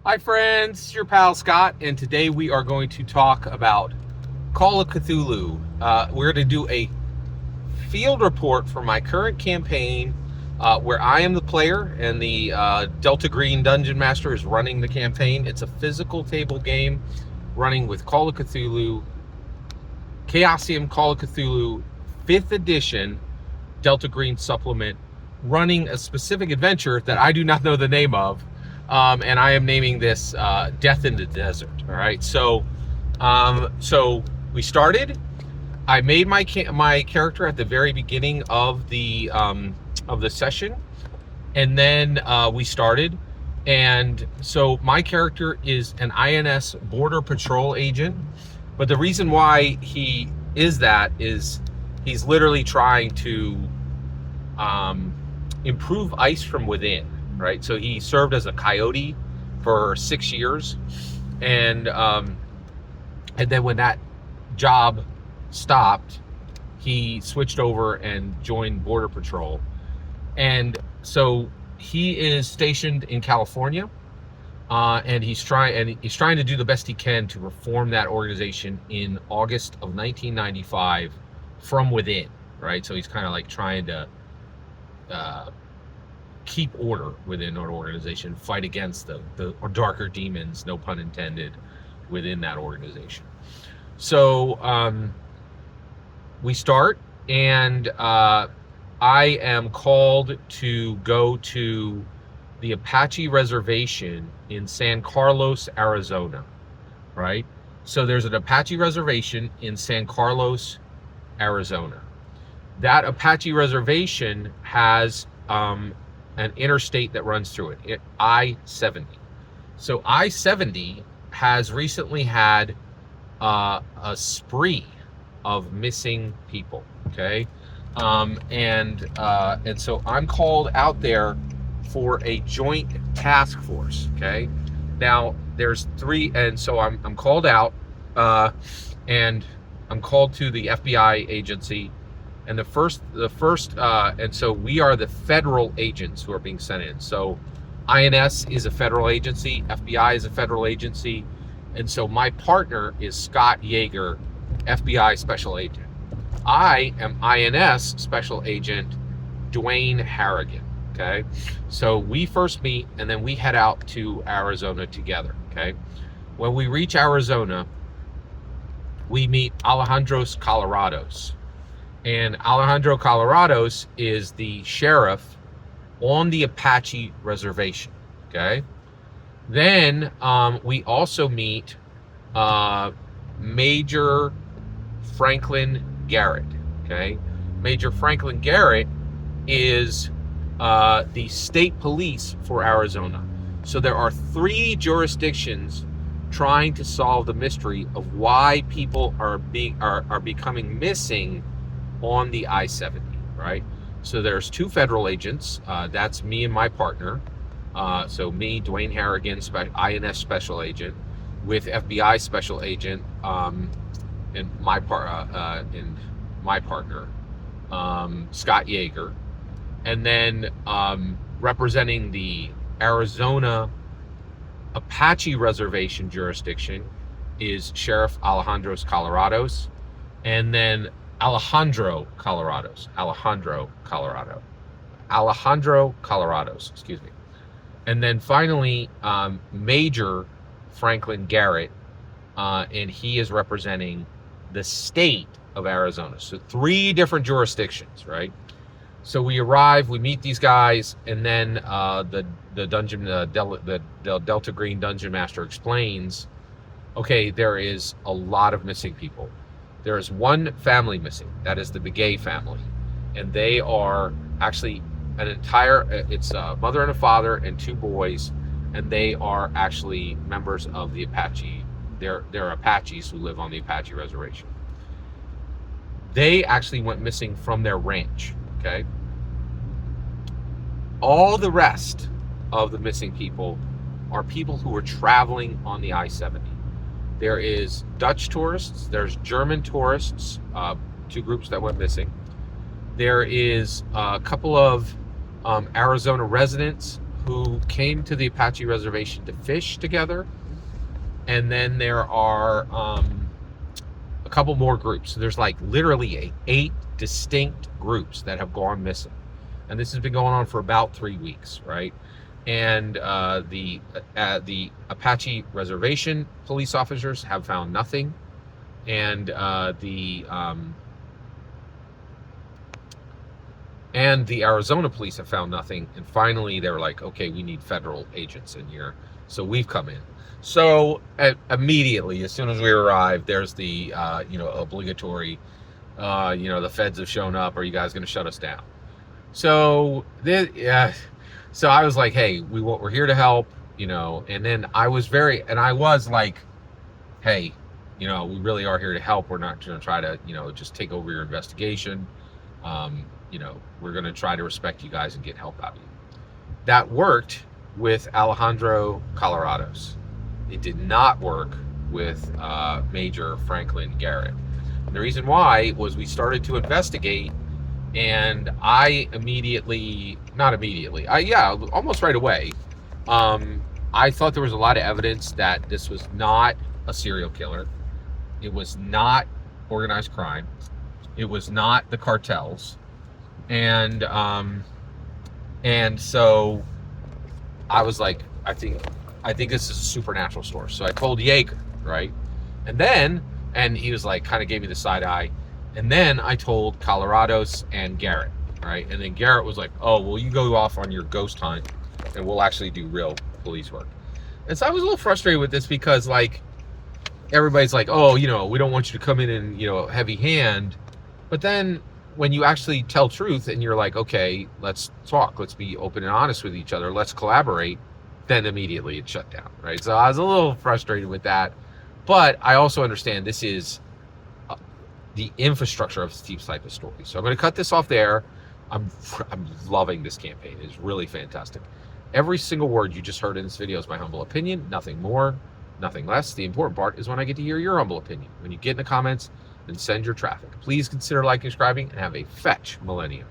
Hi friends, it's your pal Scott, and today we are going to talk about Call of Cthulhu. We're going to do a field report for my current campaign where I am the player and the Delta Green Dungeon Master is running the campaign. It's a physical table game running with Call of Cthulhu, Chaosium Call of Cthulhu 5th edition Delta Green supplement, running a specific adventure that I do not know the name of. And I am naming this Death in the Desert. All right, so we started. I made my character at the very beginning of the session, and then we started. And so my character is an INS Border Patrol agent, but the reason why he is that is he's literally trying to improve ICE from within. Right, so he served as a coyote for 6 years, and then when that job stopped, he switched over and joined Border Patrol, and so he is stationed in California, and he's trying to do the best he can to reform that organization in August of 1995 from within. Right, so he's kind of like trying to keep order within an organization, fight against the darker demons, no pun intended, within that organization. So we start, and I am called to go to the Apache Reservation in San Carlos, Arizona, right? So there's an Apache Reservation in San Carlos, Arizona. That Apache Reservation has an interstate that runs through it, I-70. So I-70 has recently had a spree of missing people. Okay, and so I'm called out there for a joint task force. Okay, now there's three, and so I'm called out, and I'm called to the FBI agency. And the first, and so we are the federal agents who are being sent in. So INS is a federal agency, FBI is a federal agency, and so my partner is Scott Yeager, FBI Special Agent. I am INS Special Agent Dwayne Harrigan, okay? So we first meet, and then we head out to Arizona together, okay? When we reach Arizona, we meet Alejandros Colorados. And Alejandro Colorados is the sheriff on the Apache Reservation, okay? Then we also meet Major Franklin Garrett, okay? Major Franklin Garrett is the state police for Arizona. So there are 3 jurisdictions trying to solve the mystery of why people are becoming missing on the I-70, right? So there's 2 federal agents. That's me and my partner. So me, Dwayne Harrigan, INS Special Agent, with FBI Special Agent, and my partner, Scott Yeager, and then representing the Arizona Apache Reservation jurisdiction is Sheriff Alejandros Colorados, and then Alejandro Colorados, excuse me. And then finally, Major Franklin Garrett, and he is representing the state of Arizona. So 3 different jurisdictions, right? So we arrive, we meet these guys, and then the Delta Green Dungeon Master explains, okay, there is a lot of missing people. There is one family missing. That is the Begay family. And they are actually it's a mother and a father and 2 boys. And they are actually members of the Apache. They're Apaches who live on the Apache Reservation. They actually went missing from their ranch, okay? All the rest of the missing people are people who are traveling on the I-70. There is Dutch tourists, there's German tourists, 2 groups that went missing. There is a couple of Arizona residents who came to the Apache reservation to fish together, and then there are a couple more groups. So there's like literally 8 distinct groups that have gone missing, and this has been going on for about 3 weeks, right? And the Apache reservation police officers have found nothing, and the Arizona police have found nothing. And finally, they're like, okay, we need federal agents in here, so we've come in. So immediately, as soon as we arrived, there's the obligatory, the feds have shown up. Are you guys going to shut us down? So so I was like, hey, we're here to help, and then I was like, hey, we really are here to help. We're not going to try to, just take over your investigation. We're going to try to respect you guys and get help out of you. That worked with Alejandro Colorados. It did not work with Major Franklin Garrett. And the reason why was we started to investigate, and I almost right away, I thought there was a lot of evidence that this was not a serial killer. It was not organized crime. It was not the cartels. And so I was like, I think this is a supernatural source. So I told Yeager, right? And he was like, kind of gave me the side eye. And then I told Colorados and Garrett, right? And then Garrett was like, oh, well, you go off on your ghost hunt and we'll actually do real police work. And so I was a little frustrated with this because, like, everybody's like, oh, we don't want you to come in and, heavy hand. But then when you actually tell truth and you're like, okay, let's talk, let's be open and honest with each other, let's collaborate, then immediately it's shut down, right? So I was a little frustrated with that. But I also understand this is the infrastructure of Steve's type of story. So I'm going to cut this off there. I'm loving this campaign. It's really fantastic. Every single word you just heard in this video is my humble opinion, nothing more, nothing less. The important part is when I get to hear your humble opinion. When you get in the comments, then send your traffic. Please consider liking, subscribing, and have a fetch millennium.